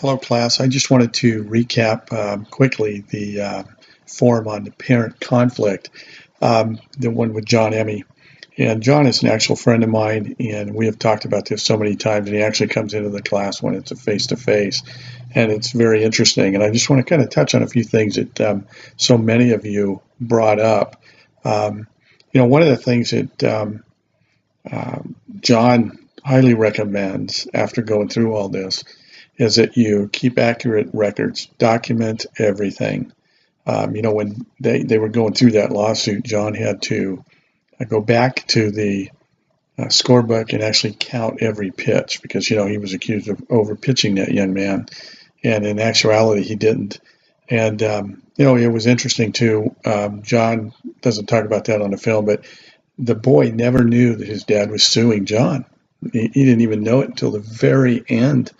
Hello, class. I just wanted to recap quickly the forum on the parent conflict, the one with John Emmy. And John is an actual friend of mine, and we have talked about this so many times, and he actually comes into the class when it's a face-to-face, and it's very interesting. And I just want to kind of touch on a few things that so many of you brought up. One of the things that John highly recommends after going through all this is that you keep accurate records, document everything. When they were going through that lawsuit, John had to go back to the scorebook and actually count every pitch because, he was accused of over pitching that young man. And in actuality, he didn't. And, it was interesting too. John doesn't talk about that on the film, but the boy never knew that his dad was suing John. He didn't even know it until the very end.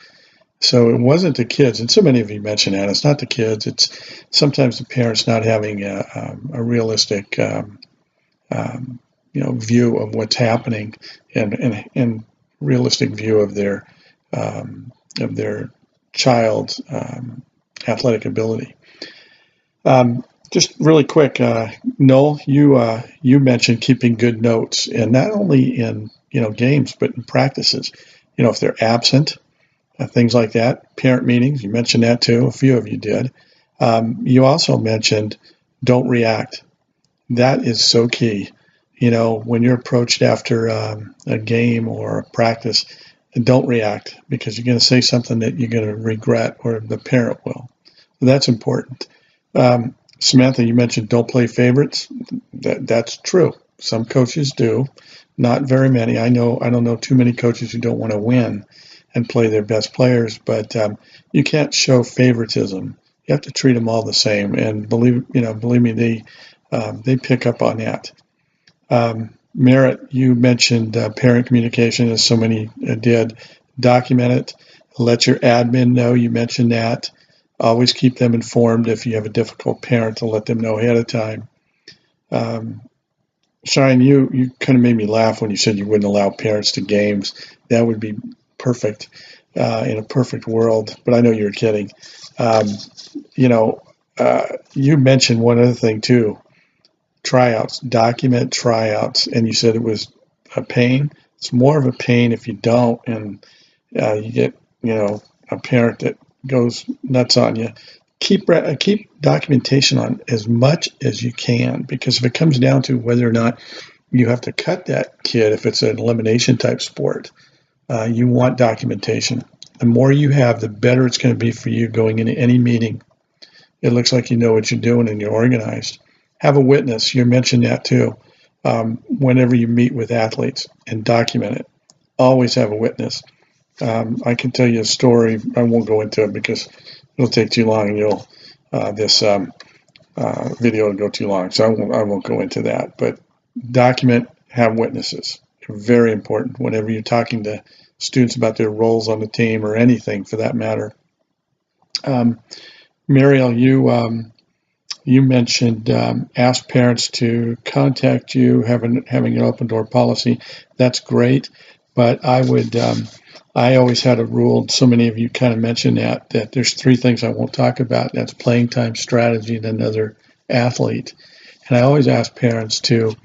So it wasn't the kids, and so many of you mentioned that. It's not the kids. It's sometimes the parents not having a realistic, view of what's happening, and realistic view of their child's athletic ability. Just really quick, Noel, you mentioned keeping good notes, and not only in games, but in practices. If they're absent. Things like that, parent meetings, you mentioned that too, a few of you did. You also mentioned don't react. That is so key. When you're approached after a game or a practice, don't react because you're going to say something that you're going to regret or the parent will. That's important. Samantha, you mentioned don't play favorites. That's true. Some coaches do, not very many. I don't know too many coaches who don't want to win and play their best players, but you can't show favoritism. You have to treat them all the same, and believe me, they pick up on that. Merritt, you mentioned parent communication, as so many did. Document it. Let your admin know. You mentioned that. Always keep them informed if you have a difficult parent to let them know ahead of time. Shine, you kind of made me laugh when you said you wouldn't allow parents to games. That would be perfect in a perfect world, but I know you're kidding. You mentioned one other thing too, tryouts, document tryouts, and you said it was a pain. It's more of a pain if you don't, and you get a parent that goes nuts on you. Keep documentation on as much as you can, because if it comes down to whether or not you have to cut that kid, if it's an elimination type sport, you want documentation. The more you have, the better it's going to be for you going into any meeting. It looks like you know what you're doing and you're organized. Have a witness. You mentioned that too. Whenever you meet with athletes, and document it. Always have a witness. I can tell you a story. I won't go into it because it'll take too long, and this video will go too long. So I won't go into that. But document, have witnesses. Very important whenever you're talking to students about their roles on the team or anything for that matter. Mariel, you mentioned ask parents to contact you, having an open door policy. That's great, but I always had a rule. So many of you kind of mentioned that there's three things I won't talk about. That's playing time, strategy, and another athlete. And I always ask parents to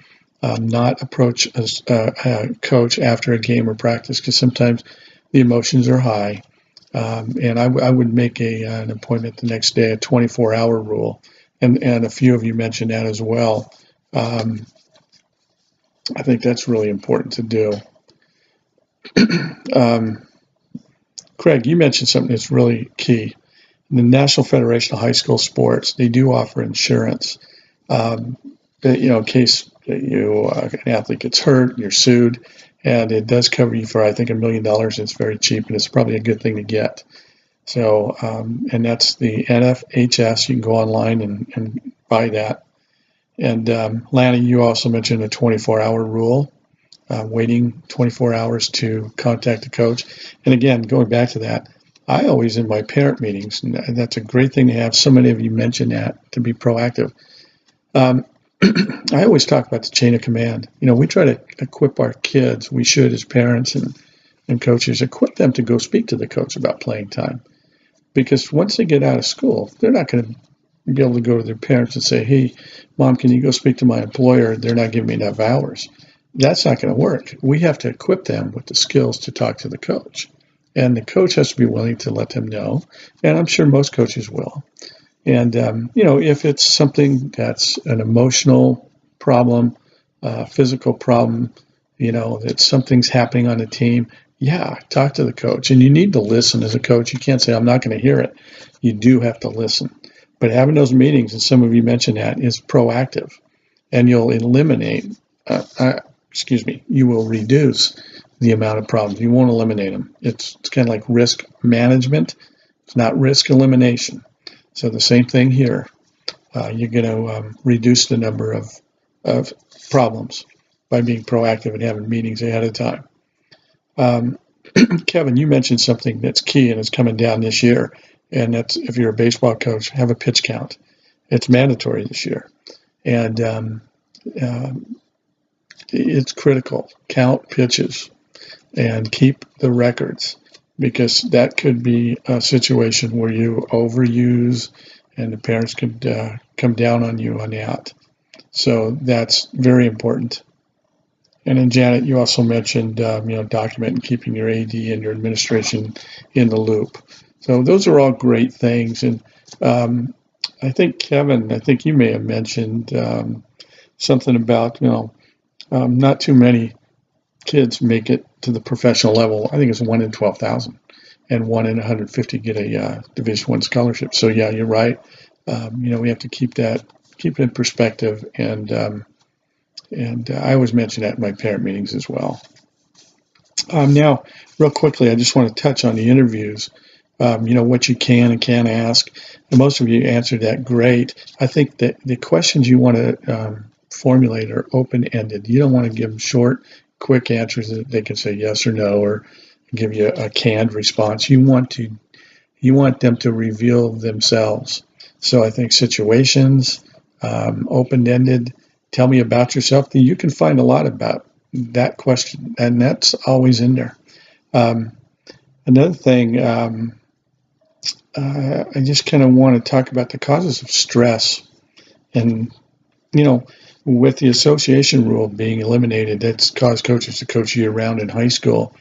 not approach a coach after a game or practice, because sometimes the emotions are high. And I would make an appointment the next day, a 24-hour rule. And a few of you mentioned that as well. I think that's really important to do. Craig, you mentioned something that's really key. The National Federation of High School Sports, they do offer insurance. In case an athlete gets hurt, you're sued, and it does cover you for, I think, $1 million. It's very cheap, and it's probably a good thing to get. So, and that's the NFHS. You can go online and buy that. And Lanny, you also mentioned a 24-hour rule, waiting 24 hours to contact the coach. And again, going back to that, I always, in my parent meetings, and that's a great thing to have. So many of you mentioned that, to be proactive. I always talk about the chain of command. We try to equip our kids. We should, as parents and coaches, equip them to go speak to the coach about playing time. because once they get out of school, they're not going to be able to go to their parents and say, hey, Mom, can you go speak to my employer? They're not giving me enough hours. That's not going to work. We have to equip them with the skills to talk to the coach. And the coach has to be willing to let them know. And I'm sure most coaches will. And, if it's something that's an emotional problem, physical problem, that something's happening on the team, talk to the coach. And you need to listen as a coach. You can't say, I'm not going to hear it. You do have to listen. But having those meetings, and some of you mentioned that, is proactive. And you'll eliminate, you will reduce the amount of problems. You won't eliminate them. It's kind of like risk management. It's not risk elimination. So the same thing here. You're going to reduce the number of problems by being proactive and having meetings ahead of time. Kevin, you mentioned something that's key and is coming down this year, and that's if you're a baseball coach, have a pitch count. It's mandatory this year, and it's critical. Count pitches and keep the records, because that could be a situation where you overuse and the parents could come down on you on that. So that's very important. And then Janet, you also mentioned, documenting and keeping your AD and your administration in the loop. So those are all great things. And I think, Kevin, you may have mentioned something about, not too many kids make it to the professional level. I think it's 1 in 12,000, and 1 in 150 get a Division I scholarship. So yeah, you're right. We have to keep it in perspective, and I always mention that in my parent meetings as well. Now, real quickly, I just want to touch on the interviews. What you can and can't ask. And most of you answered that great. I think that the questions you want to formulate are open-ended. You don't want to give them short, quick answers that they can say yes or no, or give you a canned response. You want them to reveal themselves. So I think situations, open-ended, tell me about yourself. You can find a lot about that question, and that's always in there. Another thing, I just kind of want to talk about the causes of stress. And, with the association rule being eliminated, that's caused coaches to coach year-round in high school,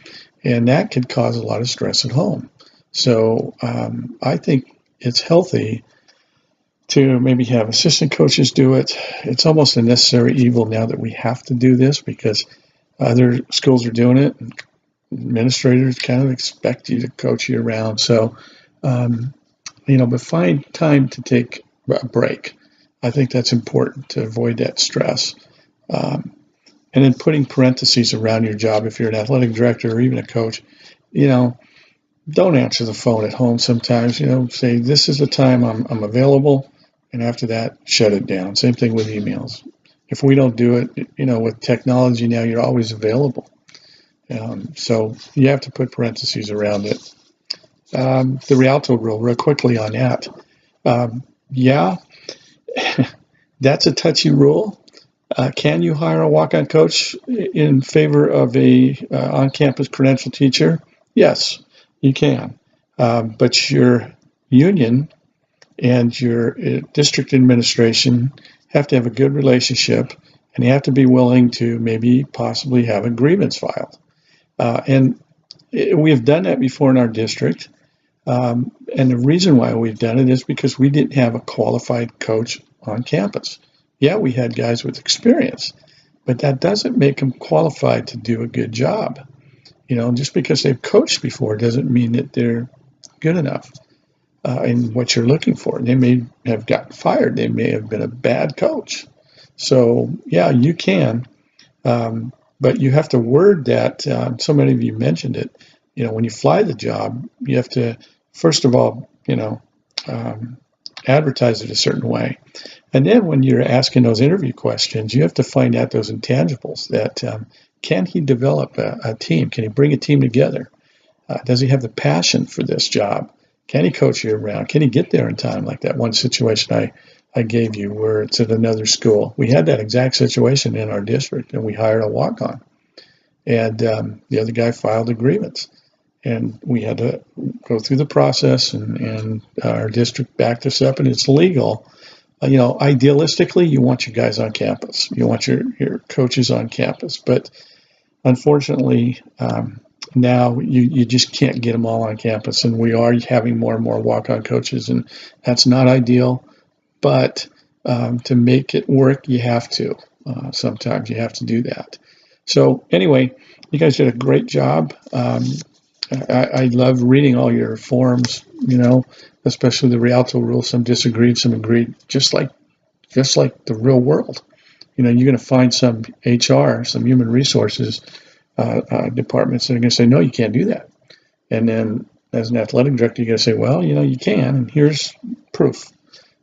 and that could cause a lot of stress at home. So I think it's healthy to maybe have assistant coaches do it. It's almost a necessary evil now that we have to do this, because other schools are doing it, and administrators kind of expect you to coach year-round. So, but find time to take a break. I think that's important to avoid that stress. And then putting parentheses around your job. If you're an athletic director or even a coach, don't answer the phone at home sometimes. Say, this is the time I'm available, and after that, shut it down. Same thing with emails. If we don't do it, with technology now, you're always available. So you have to put parentheses around it. The Rialto rule, real quickly on that. That's a touchy rule. Can you hire a walk-on coach in favor of a on-campus credential teacher? Yes, you can. But your union and your district administration have to have a good relationship, and you have to be willing to maybe possibly have a grievance filed. And we've done that before in our district. And the reason why we've done it is because we didn't have a qualified coach on campus. Yeah, we had guys with experience, but that doesn't make them qualified to do a good job. Just because they've coached before doesn't mean that they're good enough in what you're looking for. They may have gotten fired. They may have been a bad coach. So, yeah, you can, but you have to word that. So many of you mentioned it. When you fly the job, you have to, first of all, advertise it a certain way. And then when you're asking those interview questions, you have to find out those intangibles that can he develop a team? Can he bring a team together? Does he have the passion for this job? Can he coach year round? Can he get there in time? Like that one situation I gave you where it's at another school. We had that exact situation in our district, and we hired a walk-on. And the other guy filed a grievance. And we had to go through the process, and our district backed us up, and it's legal. Idealistically, you want your guys on campus. You want your coaches on campus. But unfortunately, now you just can't get them all on campus. And we are having more and more walk-on coaches, and that's not ideal. But to make it work, you have to. Sometimes you have to do that. So anyway, you guys did a great job. I love reading all your forums, especially the Rialto rules. Some disagreed, some agreed, just like the real world. You're going to find some HR, some human resources departments that are going to say, no, you can't do that. And then as an athletic director, you're going to say, well, you can, and here's proof,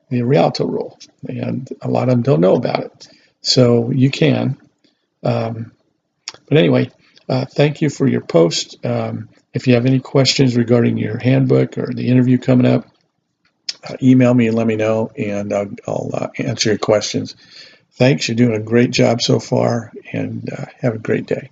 the Rialto rule. And a lot of them don't know about it. So you can. But anyway, thank you for your post. If you have any questions regarding your handbook or the interview coming up, email me and let me know, and I'll answer your questions. Thanks. You're doing a great job so far, and have a great day.